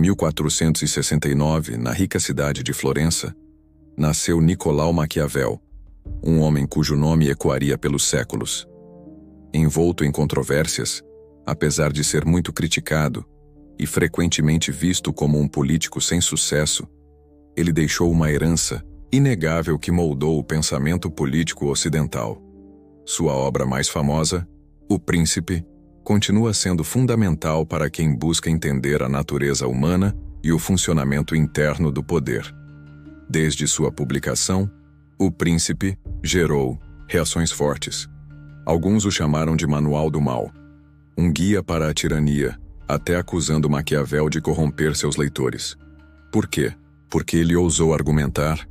Em 1469, na rica cidade de Florença, nasceu Nicolau Maquiavel, um homem cujo nome ecoaria pelos séculos. Envolto em controvérsias, apesar de ser muito criticado e frequentemente visto como um político sem sucesso, ele deixou uma herança inegável que moldou o pensamento político ocidental. Sua obra mais famosa, O Príncipe, continua sendo fundamental para quem busca entender a natureza humana e o funcionamento interno do poder. Desde sua publicação, O Príncipe gerou reações fortes. Alguns o chamaram de Manual do Mal, um guia para a tirania, até acusando Maquiavel de corromper seus leitores. Por quê? Porque ele ousou argumentar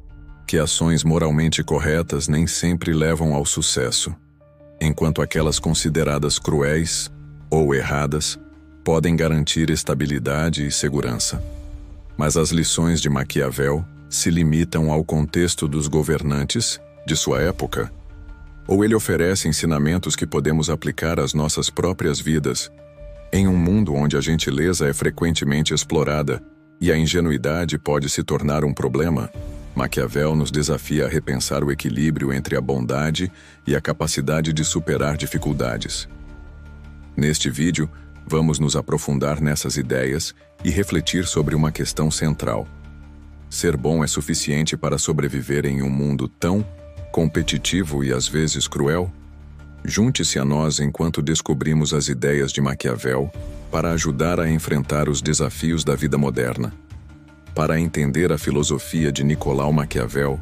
que ações moralmente corretas nem sempre levam ao sucesso, enquanto aquelas consideradas cruéis ou erradas podem garantir estabilidade e segurança. Mas as lições de Maquiavel se limitam ao contexto dos governantes de sua época, ou ele oferece ensinamentos que podemos aplicar às nossas próprias vidas, em um mundo onde a gentileza é frequentemente explorada e a ingenuidade pode se tornar um problema. Maquiavel nos desafia a repensar o equilíbrio entre a bondade e a capacidade de superar dificuldades. Neste vídeo, vamos nos aprofundar nessas ideias e refletir sobre uma questão central. Ser bom é suficiente para sobreviver em um mundo tão competitivo e às vezes cruel? Junte-se a nós enquanto descobrimos as ideias de Maquiavel para ajudar a enfrentar os desafios da vida moderna. Para entender a filosofia de Nicolau Maquiavel,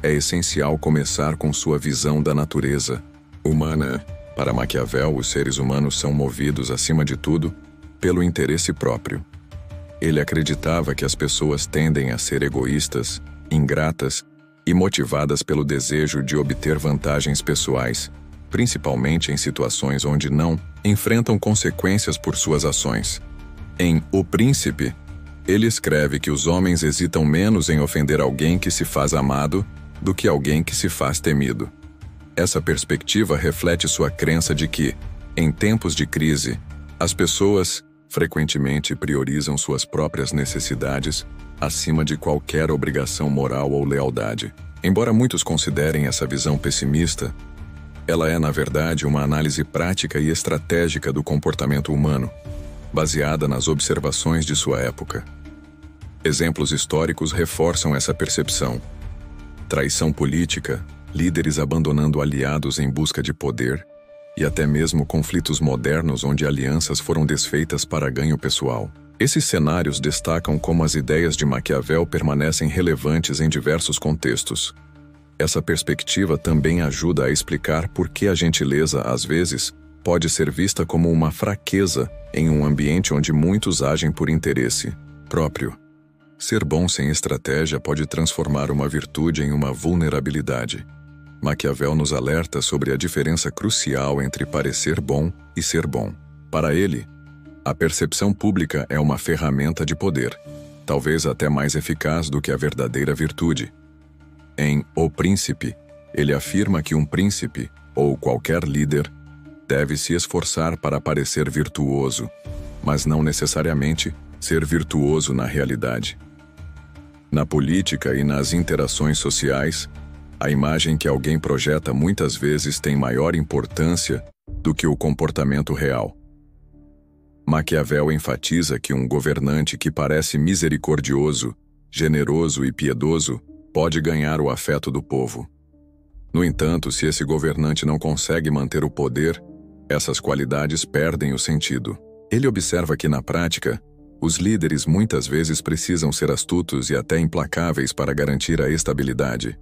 é essencial começar com sua visão da natureza humana. Para Maquiavel, os seres humanos são movidos, acima de tudo, pelo interesse próprio. Ele acreditava que as pessoas tendem a ser egoístas, ingratas e motivadas pelo desejo de obter vantagens pessoais, principalmente em situações onde não enfrentam consequências por suas ações. Em O Príncipe, ele escreve que os homens hesitam menos em ofender alguém que se faz amado do que alguém que se faz temido. Essa perspectiva reflete sua crença de que, em tempos de crise, as pessoas frequentemente priorizam suas próprias necessidades acima de qualquer obrigação moral ou lealdade. Embora muitos considerem essa visão pessimista, ela é, na verdade, uma análise prática e estratégica do comportamento humano, baseada nas observações de sua época. Exemplos históricos reforçam essa percepção. Traição política, líderes abandonando aliados em busca de poder, e até mesmo conflitos modernos onde alianças foram desfeitas para ganho pessoal. Esses cenários destacam como as ideias de Maquiavel permanecem relevantes em diversos contextos. Essa perspectiva também ajuda a explicar por que a gentileza, às vezes, pode ser vista como uma fraqueza em um ambiente onde muitos agem por interesse próprio. Ser bom sem estratégia pode transformar uma virtude em uma vulnerabilidade. Maquiavel nos alerta sobre a diferença crucial entre parecer bom e ser bom. Para ele, a percepção pública é uma ferramenta de poder, talvez até mais eficaz do que a verdadeira virtude. Em O Príncipe, ele afirma que um príncipe, ou qualquer líder, deve se esforçar para parecer virtuoso, mas não necessariamente ser virtuoso na realidade. Na política e nas interações sociais, a imagem que alguém projeta muitas vezes tem maior importância do que o comportamento real. Maquiavel enfatiza que um governante que parece misericordioso, generoso e piedoso pode ganhar o afeto do povo. No entanto, se esse governante não consegue manter o poder, essas qualidades perdem o sentido. Ele observa que, na prática, os líderes muitas vezes precisam ser astutos e até implacáveis para garantir a estabilidade.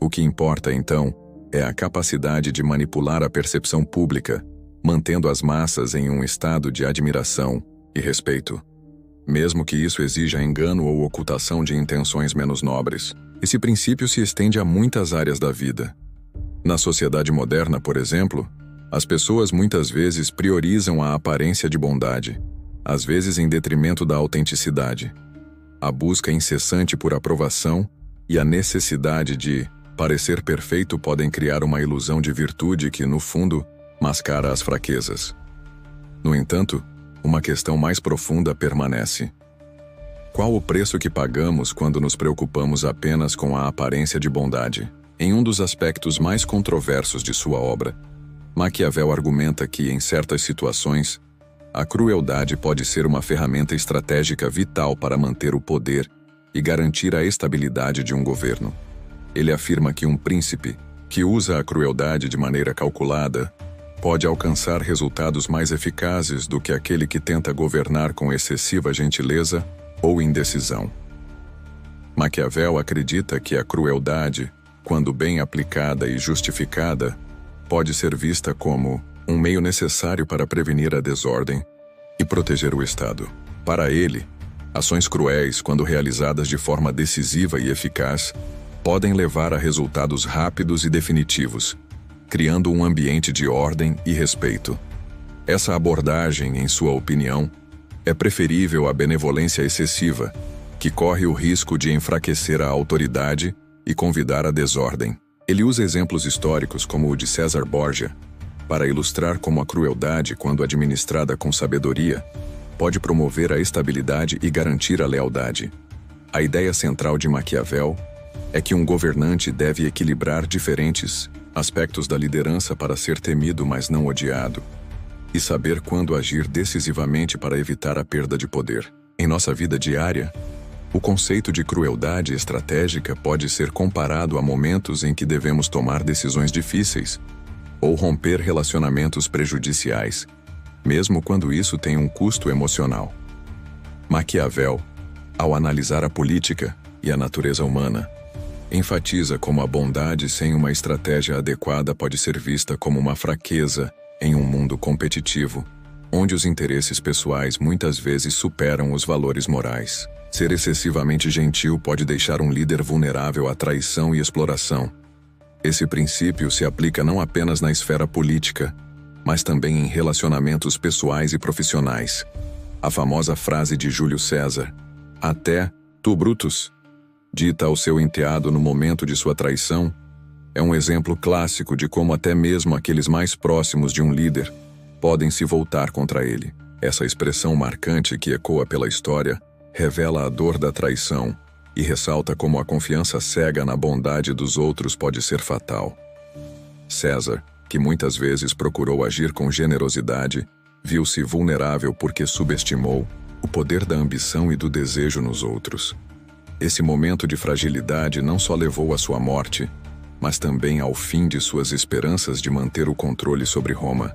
O que importa, então, é a capacidade de manipular a percepção pública, mantendo as massas em um estado de admiração e respeito, mesmo que isso exija engano ou ocultação de intenções menos nobres. Esse princípio se estende a muitas áreas da vida. Na sociedade moderna, por exemplo, as pessoas muitas vezes priorizam a aparência de bondade, às vezes em detrimento da autenticidade. A busca incessante por aprovação e a necessidade de parecer perfeito podem criar uma ilusão de virtude que, no fundo, mascara as fraquezas. No entanto, uma questão mais profunda permanece. Qual o preço que pagamos quando nos preocupamos apenas com a aparência de bondade? Em um dos aspectos mais controversos de sua obra, Maquiavel argumenta que, em certas situações, a crueldade pode ser uma ferramenta estratégica vital para manter o poder e garantir a estabilidade de um governo. Ele afirma que um príncipe, que usa a crueldade de maneira calculada, pode alcançar resultados mais eficazes do que aquele que tenta governar com excessiva gentileza ou indecisão. Maquiavel acredita que a crueldade, quando bem aplicada e justificada, pode ser vista como um meio necessário para prevenir a desordem e proteger o Estado. Para ele, ações cruéis, quando realizadas de forma decisiva e eficaz, podem levar a resultados rápidos e definitivos, criando um ambiente de ordem e respeito. Essa abordagem, em sua opinião, é preferível à benevolência excessiva, que corre o risco de enfraquecer a autoridade e convidar à desordem. Ele usa exemplos históricos como o de César Borgia para ilustrar como a crueldade, quando administrada com sabedoria, pode promover a estabilidade e garantir a lealdade. A ideia central de Maquiavel é que um governante deve equilibrar diferentes aspectos da liderança para ser temido, mas não odiado, e saber quando agir decisivamente para evitar a perda de poder. Em nossa vida diária, o conceito de crueldade estratégica pode ser comparado a momentos em que devemos tomar decisões difíceis ou romper relacionamentos prejudiciais, mesmo quando isso tem um custo emocional. Maquiavel, ao analisar a política e a natureza humana, enfatiza como a bondade sem uma estratégia adequada pode ser vista como uma fraqueza em um mundo competitivo, onde os interesses pessoais muitas vezes superam os valores morais. Ser excessivamente gentil pode deixar um líder vulnerável à traição e exploração. Esse princípio se aplica não apenas na esfera política, mas também em relacionamentos pessoais e profissionais. A famosa frase de Júlio César, "Até tu, Brutus", dita ao seu enteado no momento de sua traição, é um exemplo clássico de como até mesmo aqueles mais próximos de um líder podem se voltar contra ele. Essa expressão marcante que ecoa pela história revela a dor da traição e ressalta como a confiança cega na bondade dos outros pode ser fatal. César, que muitas vezes procurou agir com generosidade, viu-se vulnerável porque subestimou o poder da ambição e do desejo nos outros. Esse momento de fragilidade não só levou à sua morte, mas também ao fim de suas esperanças de manter o controle sobre Roma.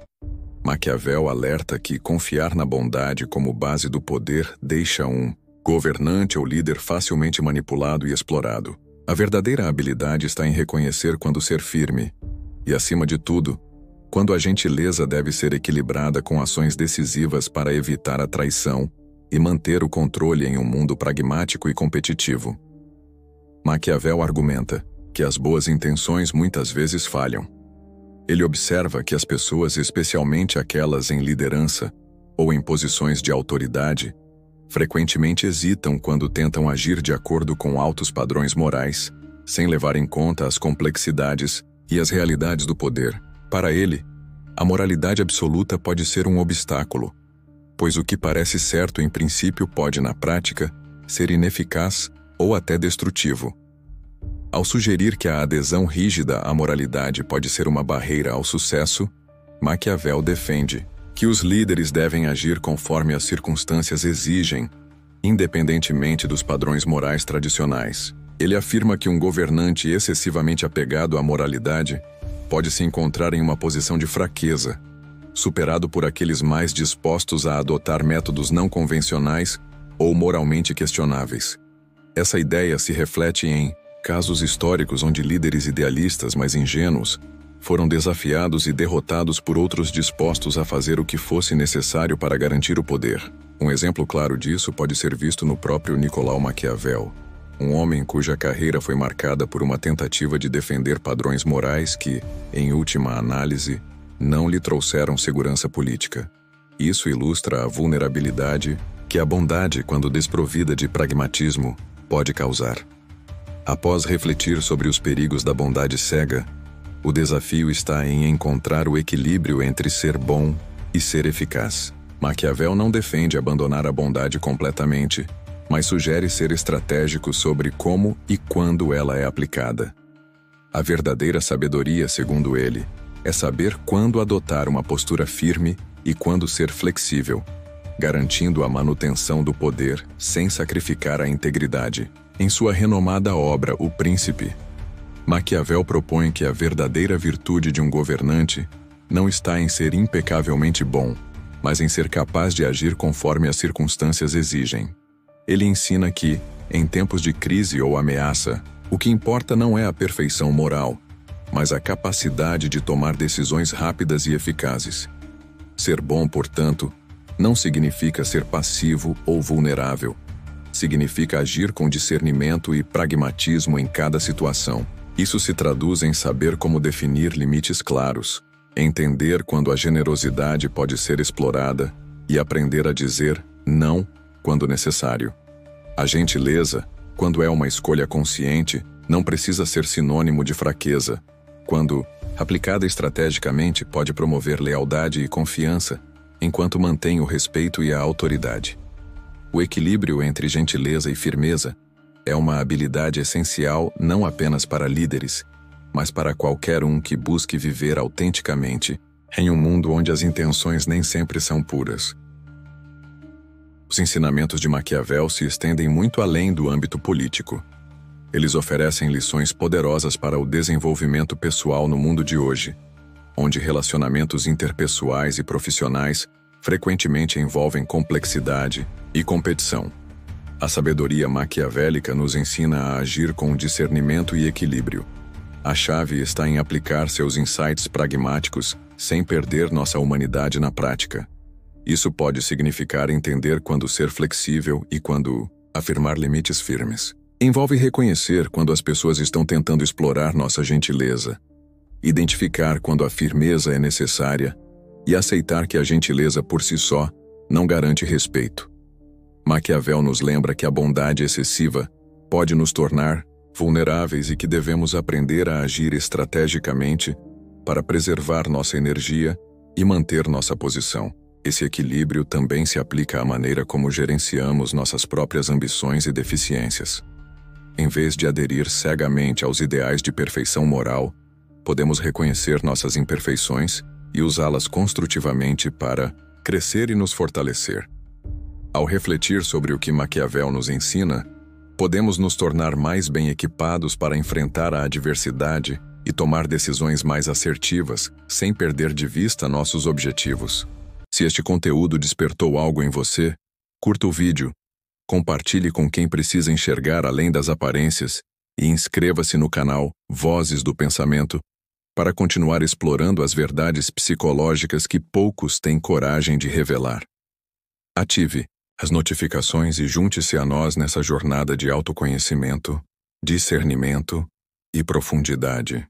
Maquiavel alerta que confiar na bondade como base do poder deixa um governante ou líder facilmente manipulado e explorado. A verdadeira habilidade está em reconhecer quando ser firme e, acima de tudo, quando a gentileza deve ser equilibrada com ações decisivas para evitar a traição e manter o controle em um mundo pragmático e competitivo. Maquiavel argumenta que as boas intenções muitas vezes falham. Ele observa que as pessoas, especialmente aquelas em liderança ou em posições de autoridade, frequentemente hesitam quando tentam agir de acordo com altos padrões morais, sem levar em conta as complexidades e as realidades do poder. Para ele, a moralidade absoluta pode ser um obstáculo, pois o que parece certo em princípio pode, na prática, ser ineficaz ou até destrutivo. Ao sugerir que a adesão rígida à moralidade pode ser uma barreira ao sucesso, Maquiavel defende que os líderes devem agir conforme as circunstâncias exigem, independentemente dos padrões morais tradicionais. Ele afirma que um governante excessivamente apegado à moralidade pode se encontrar em uma posição de fraqueza, superado por aqueles mais dispostos a adotar métodos não convencionais ou moralmente questionáveis. Essa ideia se reflete em casos históricos onde líderes idealistas, mas ingênuos, foram desafiados e derrotados por outros dispostos a fazer o que fosse necessário para garantir o poder. Um exemplo claro disso pode ser visto no próprio Nicolau Maquiavel, um homem cuja carreira foi marcada por uma tentativa de defender padrões morais que, em última análise, não lhe trouxeram segurança política. Isso ilustra a vulnerabilidade que a bondade, quando desprovida de pragmatismo, pode causar. Após refletir sobre os perigos da bondade cega, o desafio está em encontrar o equilíbrio entre ser bom e ser eficaz. Maquiavel não defende abandonar a bondade completamente, mas sugere ser estratégico sobre como e quando ela é aplicada. A verdadeira sabedoria, segundo ele, é saber quando adotar uma postura firme e quando ser flexível, garantindo a manutenção do poder sem sacrificar a integridade. Em sua renomada obra O Príncipe, Maquiavel propõe que a verdadeira virtude de um governante não está em ser impecavelmente bom, mas em ser capaz de agir conforme as circunstâncias exigem. Ele ensina que, em tempos de crise ou ameaça, o que importa não é a perfeição moral, mas a capacidade de tomar decisões rápidas e eficazes. Ser bom, portanto, não significa ser passivo ou vulnerável. Significa agir com discernimento e pragmatismo em cada situação. Isso se traduz em saber como definir limites claros, entender quando a generosidade pode ser explorada e aprender a dizer não quando necessário. A gentileza, quando é uma escolha consciente, não precisa ser sinônimo de fraqueza. Quando, aplicada estrategicamente, pode promover lealdade e confiança, enquanto mantém o respeito e a autoridade. O equilíbrio entre gentileza e firmeza é uma habilidade essencial não apenas para líderes, mas para qualquer um que busque viver autenticamente em um mundo onde as intenções nem sempre são puras. Os ensinamentos de Maquiavel se estendem muito além do âmbito político. Eles oferecem lições poderosas para o desenvolvimento pessoal no mundo de hoje, onde relacionamentos interpessoais e profissionais frequentemente envolvem complexidade e competição. A sabedoria maquiavélica nos ensina a agir com discernimento e equilíbrio. A chave está em aplicar seus insights pragmáticos sem perder nossa humanidade na prática. Isso pode significar entender quando ser flexível e quando afirmar limites firmes. Envolve reconhecer quando as pessoas estão tentando explorar nossa gentileza, identificar quando a firmeza é necessária e aceitar que a gentileza por si só não garante respeito. Maquiavel nos lembra que a bondade excessiva pode nos tornar vulneráveis e que devemos aprender a agir estrategicamente para preservar nossa energia e manter nossa posição. Esse equilíbrio também se aplica à maneira como gerenciamos nossas próprias ambições e deficiências. Em vez de aderir cegamente aos ideais de perfeição moral, podemos reconhecer nossas imperfeições e usá-las construtivamente para crescer e nos fortalecer. Ao refletir sobre o que Maquiavel nos ensina, podemos nos tornar mais bem equipados para enfrentar a adversidade e tomar decisões mais assertivas, sem perder de vista nossos objetivos. Se este conteúdo despertou algo em você, curta o vídeo, compartilhe com quem precisa enxergar além das aparências e inscreva-se no canal Vozes do Pensamento para continuar explorando as verdades psicológicas que poucos têm coragem de revelar. Ative as notificações e junte-se a nós nessa jornada de autoconhecimento, discernimento e profundidade.